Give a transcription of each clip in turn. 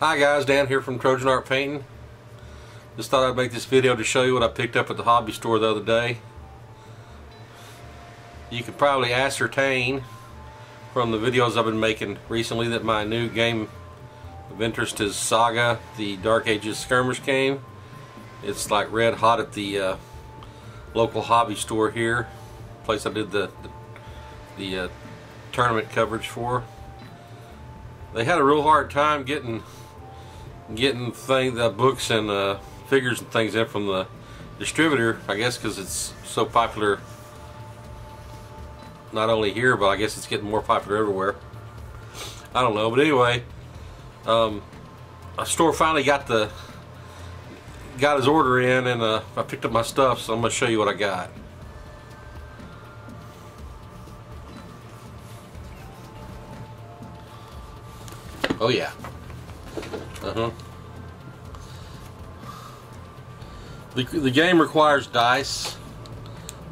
Hi guys, Dan here from Trojan Art Painting. Just thought I'd make this video to show you what I picked up at the hobby store the other day. You can probably ascertain from the videos I've been making recently that my new game of interest is SAGA, the Dark Ages skirmish game. It's like red hot at the local hobby store here, place I did the tournament coverage for. They had a real hard time getting books and figures and things in from the distributor, I guess because it's so popular not only here, but I guess it's getting more popular everywhere. I don't know, but anyway, a store finally got his order in, and I picked up my stuff, so I'm going to show you what I got. Oh yeah. The game requires dice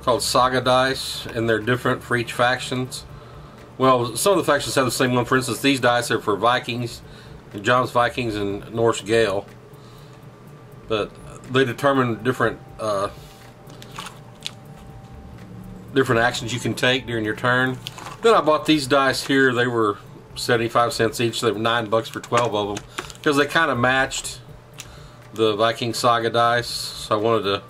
called SAGA dice, and they're different for each factions. Well, some of the factions have the same one. For instance, these dice are for Vikings, John's Vikings and Norse Gale, but they determine different actions you can take during your turn. Then I bought these dice here. They were 75 cents each. They were $9 for 12 of them because they kind of matched the Viking SAGA dice, so I wanted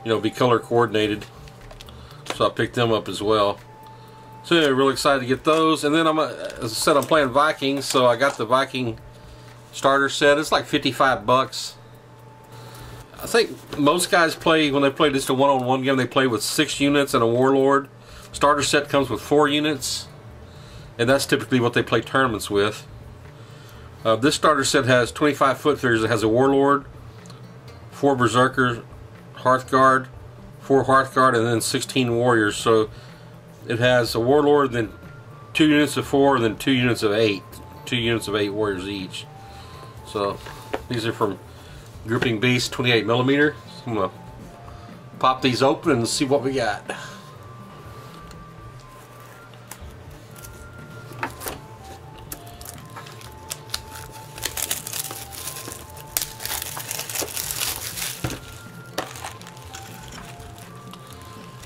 to, be color coordinated, so I picked them up as well. So anyway, really excited to get those. And then as I said, I'm playing Vikings, so I got the Viking starter set. It's like 55 bucks. I think most guys play, when they play just a one-on-one game, they play with 6 units and a warlord. Starter set comes with 4 units, and that's typically what they play tournaments with. This starter set has 25 foot figures. It has a warlord, 4 berserkers, Hearthguard, 4 Hearthguard, and then 16 warriors. So it has a warlord, then 2 units of 4, and then 2 units of 8. 2 units of 8 warriors each. So these are from Grouping Beast 28mm. So I'm gonna pop these open and see what we got.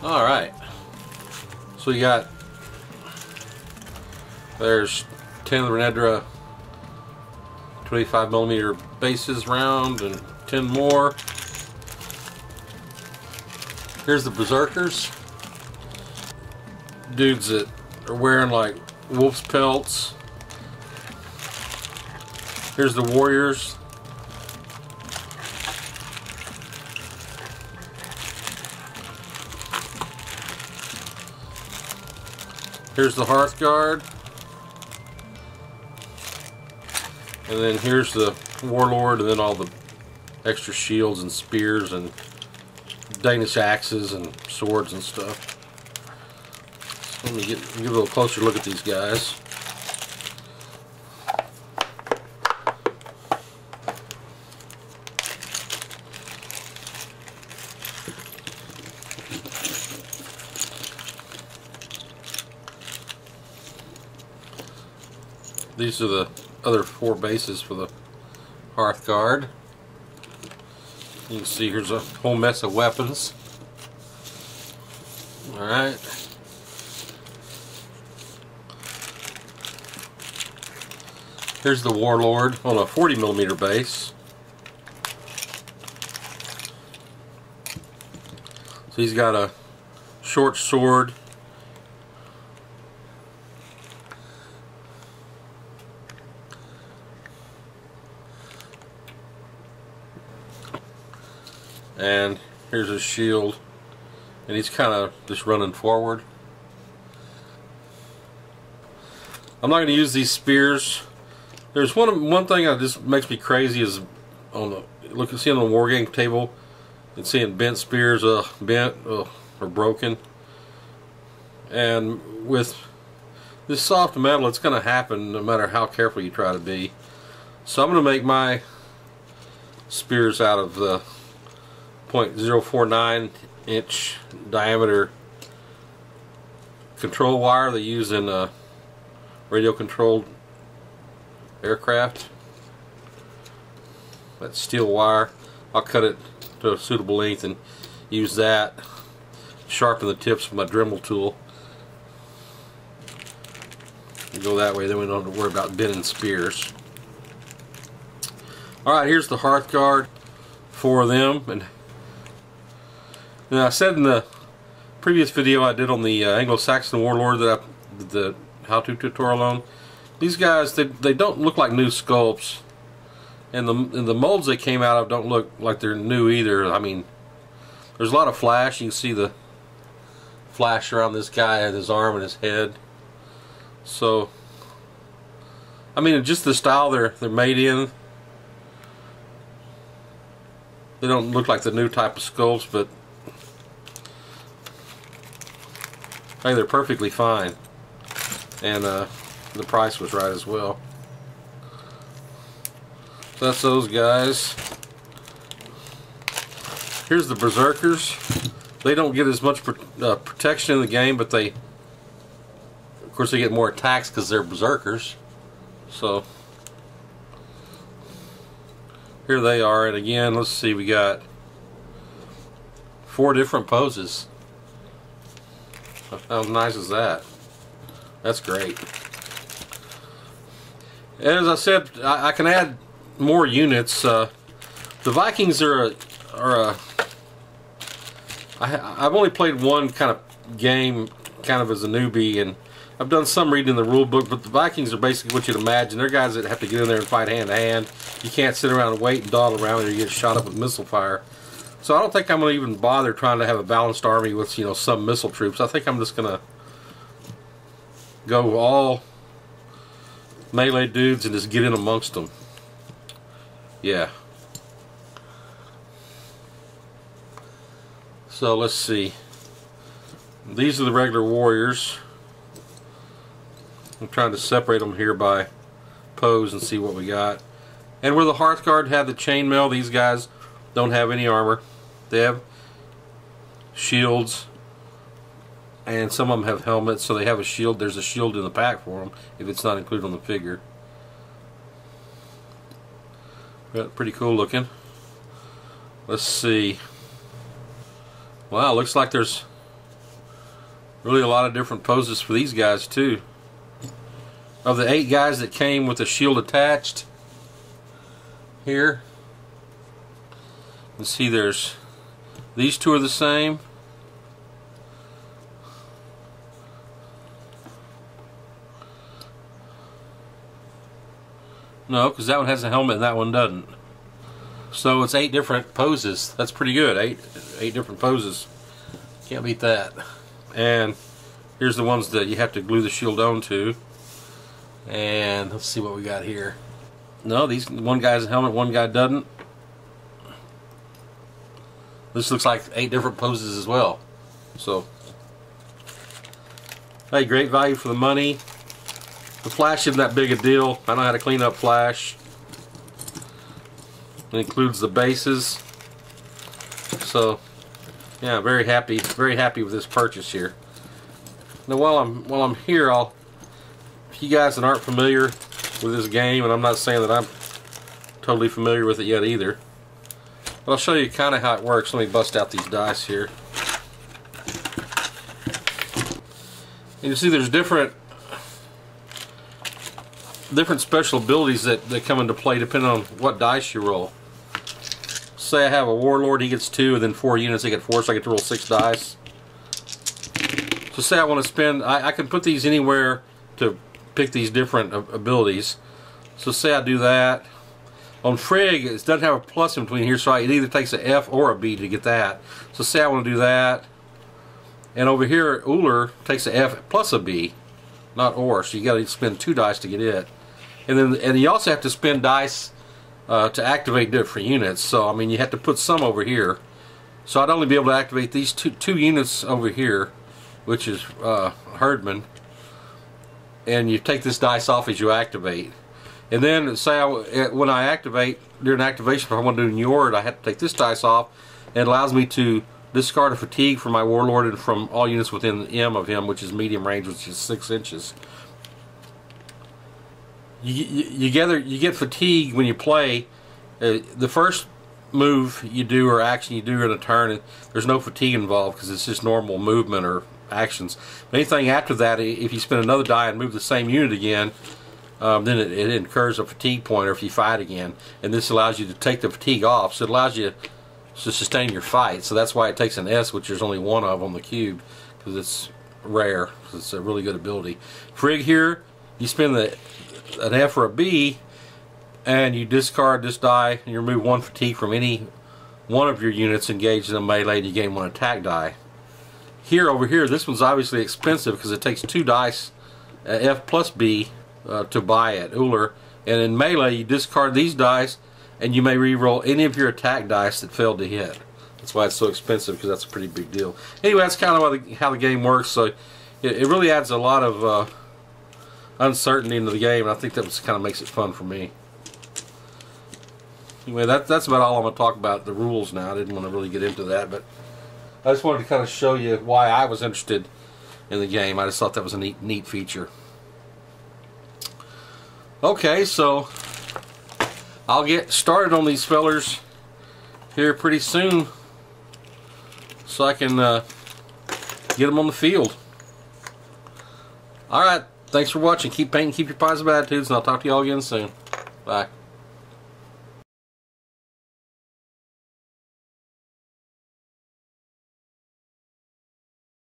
Alright, so you got, there's 10 Renedra 25mm bases round and 10 more. Here's the berserkers, dudes that are wearing like wolf's pelts. Here's the warriors. Here's the Hearthguard, and then here's the warlord, and then all the extra shields and spears and Danish axes and swords and stuff. So let me give a little closer look at these guys. These are the other 4 bases for the Hearthguard. You can see here's a whole mess of weapons. Alright. Here's the warlord on a 40mm base. So he's got a short sword, and here's his shield, and he's kind of just running forward. I'm not going to use these spears. There's one thing that just makes me crazy is seeing on the war game table and seeing bent spears, bent or broken. And with this soft metal, it's going to happen no matter how careful you try to be. So I'm going to make my spears out of the 0.049 inch diameter control wire they use in radio controlled aircraft. That steel wire, I'll cut it to a suitable length and use that, sharpen the tips with my Dremel tool. And go that way, then we don't have to worry about bending spears. Alright, here's the hearth guard for them. And I said in the previous video I did on the Anglo-Saxon warlord that I did the how-to tutorial on, these guys, they don't look like new sculpts, and the molds they came out of don't look like they're new either. I mean, there's a lot of flash. You can see the flash around this guy and his arm and his head. So, I mean, just the style they're made in, they don't look like the new type of sculpts, but hey, they're perfectly fine, and the price was right as well. So that's those guys. Here's the berserkers. They don't get as much protection in the game, but of course they get more attacks because they're berserkers. So here they are, and again, let's see, we got 4 different poses. How nice is that? That's great. And as I said, I can add more units. The Vikings I've only played one kind of game, kind of as a newbie, and I've done some reading in the rule book, but the Vikings are basically what you'd imagine. They're guys that have to get in there and fight hand to hand. You can't sit around and wait and dawdle around or you get shot up with missile fire. So I don't think I'm going to even bother trying to have a balanced army with, you know, some missile troops. I think I'm just going to go all melee dudes and just get in amongst them. Yeah. So let's see. These are the regular warriors. I'm trying to separate them here by pose and see what we got. And where the Hearthguard had the chainmail, these guys don't have any armor. They have shields, and some of them have helmets, so they have a shield. There's a shield in the pack for them if it's not included on the figure. But pretty cool looking. Let's see. Wow, looks like there's really a lot of different poses for these guys too. Of the 8 guys that came with the shield attached here, let's see, there's these 2 are the same. No, because that one has a helmet and that one doesn't. So it's 8 different poses. That's pretty good. Eight different poses. Can't beat that. And here's the ones that you have to glue the shield onto. And let's see what we got here. No, one guy has a helmet, one guy doesn't. This looks like 8 different poses as well. So, hey, great value for the money. The flash isn't that big a deal. I know how to clean up flash. It includes the bases. So, yeah, very happy with this purchase here. Now, while I'm here, if you guys that aren't familiar with this game, and I'm not saying that I'm totally familiar with it yet either, but I'll show you kind of how it works. Let me bust out these dice here. And you see there's different special abilities that come into play depending on what dice you roll. Say I have a warlord, he gets 2, and then 4 units, they get 4, so I get to roll 6 dice. So say I want to spend, I can put these anywhere to pick these different abilities. So say I do that. On Frigg, it doesn't have a plus in between here, so it either takes an F or a B to get that. So say I want to do that. And over here, Uller takes an F plus a B, not or. So you got to spend 2 dice to get it. And you also have to spend dice to activate different units. So I mean, you have to put some over here. So I'd only be able to activate these two units over here, which is Herdman. And you take this dice off as you activate. And then say when I activate, during activation, if I want to do Njord, I have to take this dice off. And it allows me to discard a fatigue from my warlord and from all units within M of him, which is medium range, which is 6 inches. you get fatigue when you play. The first move you do or action you do in a turn, and there's no fatigue involved because it's just normal movement or actions. But anything after that, if you spend another die and move the same unit again, then it incurs a fatigue point, or if you fight again. And this allows you to take the fatigue off, so it allows you to sustain your fight. So that's why it takes an S, which there's only one of on the cube, because it's rare. It's a really good ability. Frig here, you spend an F or a B, and you discard this die, and you remove one fatigue from any one of your units engaged in a melee, and you gain one attack die. Here, over here, this one's obviously expensive because it takes 2 dice, F plus B, to buy it, Uller. And in melee, you discard these dice, and you may re-roll any of your attack dice that failed to hit. That's why it's so expensive, because that's a pretty big deal. Anyway, that's kind of how the game works. So it really adds a lot of uncertainty into the game, and I think that kind of makes it fun for me. Anyway, that's about all I'm going to talk about, the rules now. I didn't want to really get into that, but I just wanted to kind of show you why I was interested in the game. I just thought that was a neat feature. Okay, so I'll get started on these fellers here pretty soon, so I can get them on the field. Alright, thanks for watching. Keep painting, keep your positive attitudes, and I'll talk to you all again soon. Bye.